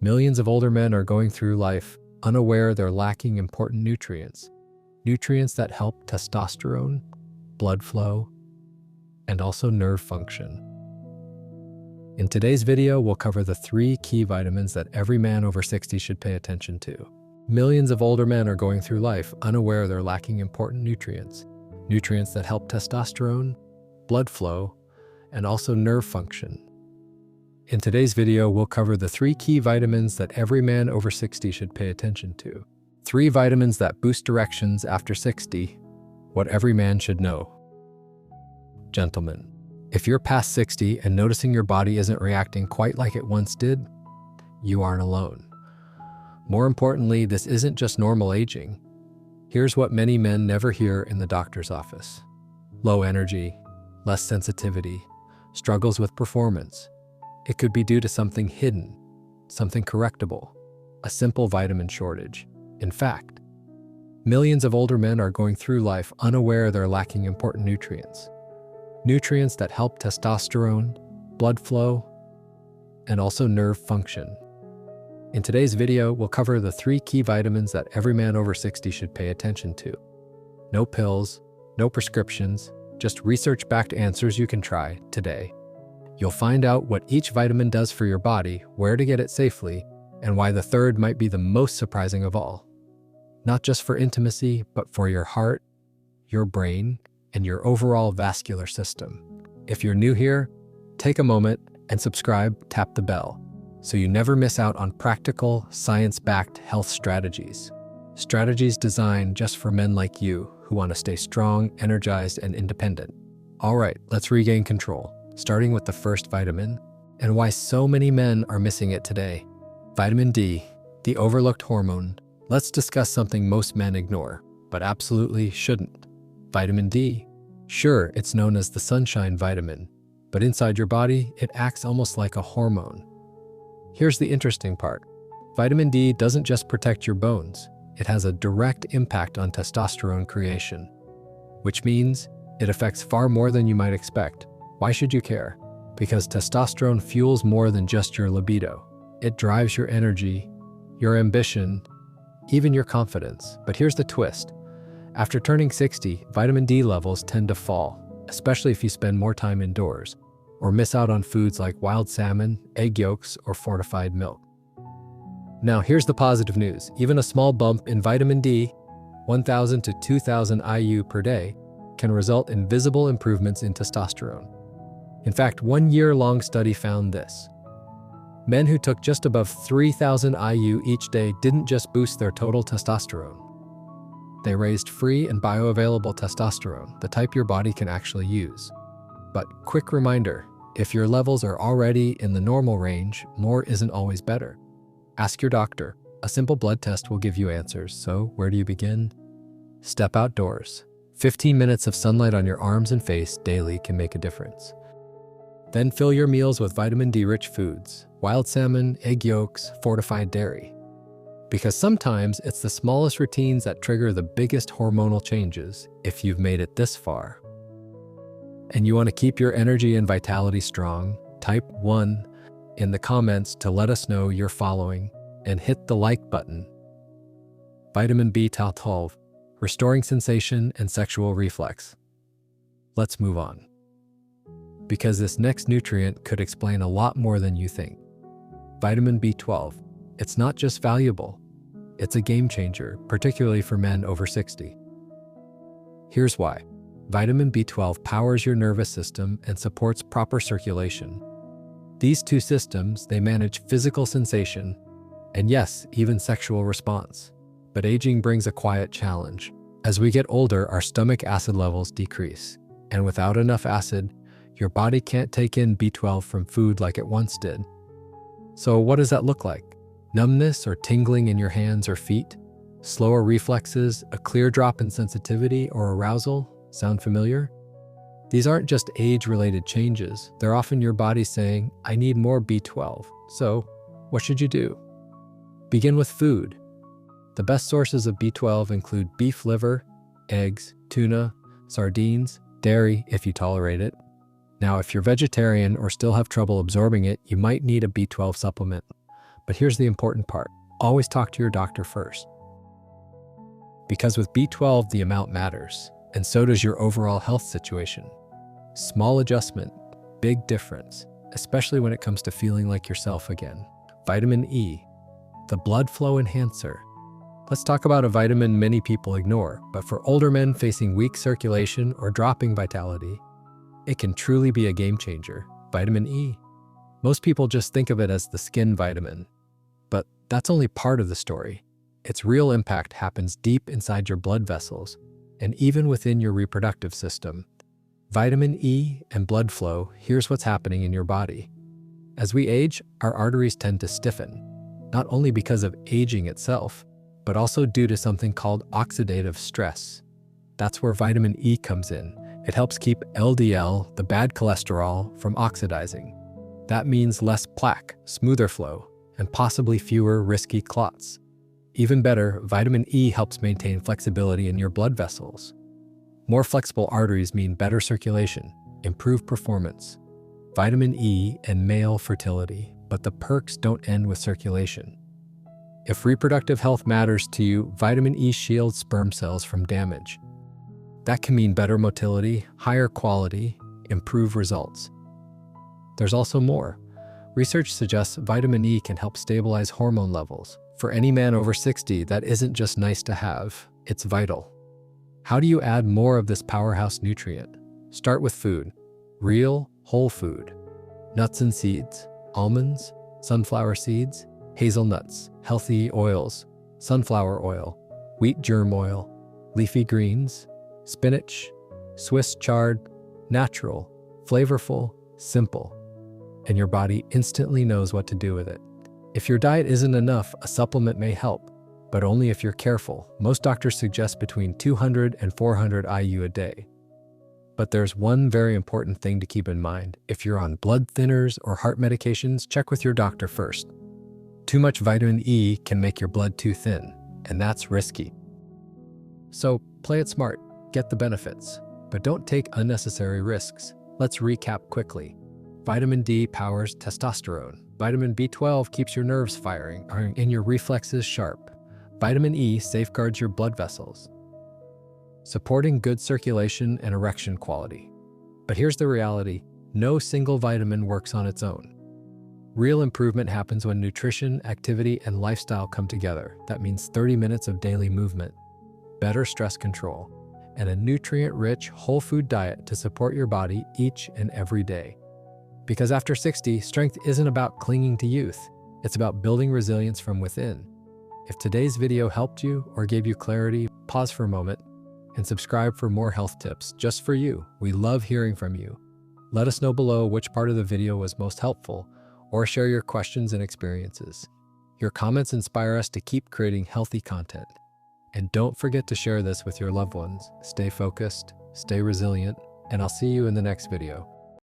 Millions of older men are going through life unaware they're lacking important nutrients. Nutrients that help testosterone, blood flow, and also nerve function. In today's video, we'll cover the 3 key vitamins that every man over 60 should pay attention to. Millions of older men are going through life unaware they're lacking important nutrients. Nutrients that help testosterone, blood flow, and also nerve function. In today's video, we'll cover the 3 key vitamins that every man over 60 should pay attention to. 3 vitamins that boost erections after 60, what every man should know. Gentlemen, if you're past 60 and noticing your body isn't reacting quite like it once did, you aren't alone. More importantly, this isn't just normal aging. Here's what many men never hear in the doctor's office. Low energy, less sensitivity, struggles with performance. It could be due to something hidden, something correctable, a simple vitamin shortage. In fact, millions of older men are going through life unaware they're lacking important nutrients. Nutrients that help testosterone, blood flow, and also nerve function. In today's video, we'll cover the 3 key vitamins that every man over 60 should pay attention to. No pills, no prescriptions, just research-backed answers you can try today. You'll find out what each vitamin does for your body, where to get it safely, and why the 3rd might be the most surprising of all. Not just for intimacy, but for your heart, your brain, and your overall vascular system. If you're new here, take a moment and subscribe, tap the bell, so you never miss out on practical, science-backed health strategies. Strategies designed just for men like you who want to stay strong, energized, and independent. All right, let's regain control, starting with the first vitamin, and why so many men are missing it today. Vitamin D, the overlooked hormone. Let's discuss something most men ignore, but absolutely shouldn't. Vitamin D. Sure, it's known as the sunshine vitamin, but inside your body, it acts almost like a hormone. Here's the interesting part. Vitamin D doesn't just protect your bones, it has a direct impact on testosterone creation, which means it affects far more than you might expect. Why should you care? Because testosterone fuels more than just your libido. It drives your energy, your ambition, even your confidence. But here's the twist. After turning 60, vitamin D levels tend to fall, especially if you spend more time indoors or miss out on foods like wild salmon, egg yolks, or fortified milk. Now here's the positive news. Even a small bump in vitamin D, 1,000 to 2,000 IU per day, can result in visible improvements in testosterone. In fact, one year-long study found this. Men who took just above 3,000 IU each day didn't just boost their total testosterone. They raised free and bioavailable testosterone, the type your body can actually use. But quick reminder, if your levels are already in the normal range, more isn't always better. Ask your doctor. A simple blood test will give you answers. So where do you begin? Step outdoors. 15 minutes of sunlight on your arms and face daily can make a difference. Then fill your meals with vitamin D-rich foods, wild salmon, egg yolks, fortified dairy. Because sometimes it's the smallest routines that trigger the biggest hormonal changes if you've made it this far. And you want to keep your energy and vitality strong, type 1 in the comments to let us know you're following, and hit the like button. Vitamin B12, restoring sensation and sexual reflex. Let's move on. Because this next nutrient could explain a lot more than you think. Vitamin B12, it's not just valuable, it's a game changer, particularly for men over 60. Here's why. Vitamin B12 powers your nervous system and supports proper circulation. These 2 systems, they manage physical sensation and yes, even sexual response. But aging brings a quiet challenge. As we get older, our stomach acid levels decrease. And without enough acid, your body can't take in B12 from food like it once did. So what does that look like? Numbness or tingling in your hands or feet? Slower reflexes, a clear drop in sensitivity or arousal? Sound familiar? These aren't just age-related changes. They're often your body saying, I need more B12. So, what should you do? Begin with food. The best sources of B12 include beef liver, eggs, tuna, sardines, dairy if you tolerate it. Now, if you're vegetarian or still have trouble absorbing it, you might need a B12 supplement. But here's the important part. Always talk to your doctor first. Because with B12, the amount matters, and so does your overall health situation. Small adjustment, big difference, especially when it comes to feeling like yourself again. Vitamin E, the blood flow enhancer. Let's talk about a vitamin many people ignore, but for older men facing weak circulation or dropping vitality, it can truly be a game changer. Vitamin E. Most people just think of it as the skin vitamin, but that's only part of the story. Its real impact happens deep inside your blood vessels and even within your reproductive system. Vitamin E and blood flow, here's what's happening in your body. As we age, our arteries tend to stiffen, not only because of aging itself, but also due to something called oxidative stress. That's where vitamin E comes in. It helps keep LDL, the bad cholesterol, from oxidizing. That means less plaque, smoother flow, and possibly fewer risky clots. Even better, vitamin E helps maintain flexibility in your blood vessels. More flexible arteries mean better circulation, improved performance. Vitamin E and male fertility, but the perks don't end with circulation. If reproductive health matters to you, vitamin E shields sperm cells from damage. That can mean better motility, higher quality, improved results. There's also more. Research suggests vitamin E can help stabilize hormone levels. For any man over 60, that isn't just nice to have, it's vital. How do you add more of this powerhouse nutrient? Start with food. Real, whole food. Nuts and seeds, almonds, sunflower seeds, hazelnuts, healthy oils, sunflower oil, wheat germ oil, leafy greens, spinach, Swiss chard, natural, flavorful, simple. And your body instantly knows what to do with it. If your diet isn't enough, a supplement may help, but only if you're careful. Most doctors suggest between 200 and 400 IU a day. But there's one very important thing to keep in mind. If you're on blood thinners or heart medications, check with your doctor first. Too much vitamin E can make your blood too thin, and that's risky. So play it smart, get the benefits, but don't take unnecessary risks. Let's recap quickly. Vitamin D powers testosterone. Vitamin B12 keeps your nerves firing and your reflexes sharp. Vitamin E safeguards your blood vessels, supporting good circulation and erection quality. But here's the reality. No single vitamin works on its own. Real improvement happens when nutrition, activity, and lifestyle come together. That means 30 minutes of daily movement, better stress control, and a nutrient-rich, whole food diet to support your body each and every day. Because after 60, strength isn't about clinging to youth. It's about building resilience from within. If today's video helped you or gave you clarity, pause for a moment and subscribe for more health tips just for you. We love hearing from you. Let us know below which part of the video was most helpful, or share your questions and experiences. Your comments inspire us to keep creating healthy content. And don't forget to share this with your loved ones. Stay focused, stay resilient, and I'll see you in the next video.